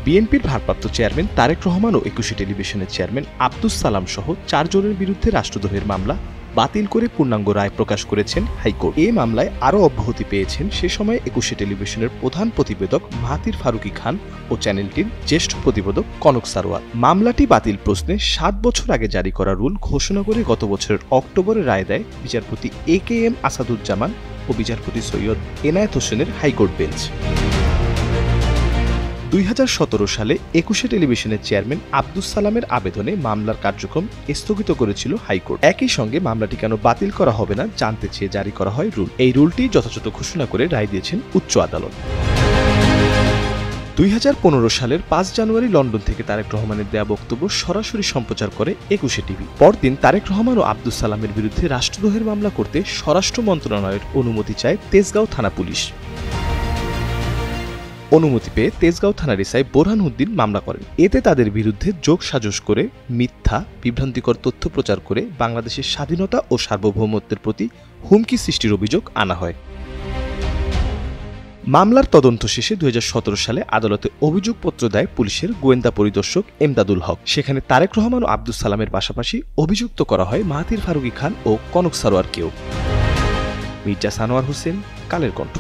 বিএনপির ভারপ্রাপ্ত চেয়ারম্যান তারেক রহমান ও একুশে টেলিভিশনের চেয়ারম্যান আব্দুস সালাম সহ 4 জনের বিরুদ্ধে রাষ্ট্রদ্রোহের মামলা বাতিল করে পূর্ণাঙ্গ রায় প্রকাশ করেছেন হাইকোর্ট। এই মামলায় আরও অব্যাহতি পেয়েছেন সে সময় একুশে টেলিভিশনের প্রধান প্রতিবেদক মাহাথির ফারুকী খান ও চ্যানেলটির জ্যেষ্ঠ প্রতিবেদক কনক সারোয়ার। মামলাটি বাতিল প্রশ্নে 7 বছর আগে জারি করা রুল ঘোষণা করে গত বছরের অক্টোবরে রায় দেয় বিচারপতি AKM আসাদুজ্জামান ও বিচারপতি সৈয়দ এনায়েত হোসেনের হাইকোর্ট বেঞ্চ। 2017 সালে একুশে টেলিভিশনের চেয়ারম্যান আব্দুস সালামের আবেদনে মামলার কার্যক্রম স্থগিত করেছিল হাইকোর্ট। একই সঙ্গে মামলাটি কেন বাতিল করা হবে না জানতে চেয়ে জারি করা হয় রুল। এই রুলটি যথাযথ ঘোষণা করে রায় দিয়েছেন উচ্চ আদালত। 2015 সালের 5 জানুয়ারি লন্ডন থেকে তারেক রহমানের দেয়া বক্তব্য সরাসরি সম্প্রচার করে একুশে টিভি। পরদিন তারেক রহমান ও আব্দুস সালামের বিরুদ্ধে রাষ্ট্রদ্রোহের মামলা করতে স্বরাষ্ট্র মন্ত্রণালয়ের অনুমতি চায় তেজগাঁও থানা পুলিশ। অনুমতি পেয়ে তেজগাঁও থানার এসআই বোরহান উদ্দিন মামলা করেন। এতে তাদের বিরুদ্ধে যোগসাজশ করে মিথ্যা বিভ্রান্তিকর তথ্য প্রচার করে বাংলাদেশের স্বাধীনতা ও সার্বভৌমত্বের প্রতি হুমকি সৃষ্টির অভিযোগ আনা হয়। মামলার তদন্ত শেষে 2017 সালে আদালতে অভিযোগপত্র দেয় পুলিশের গোয়েন্দা পরিদর্শক এমদাদুল হক। সেখানে তারেক রহমান ও আব্দুস সালামের পাশাপাশি অভিযুক্ত করা হয় মাহাথির ফারুকী খান ও কনক সারোয়ারকেও। মির্জা সানোয়ার হোসেন, কালের কণ্ঠ।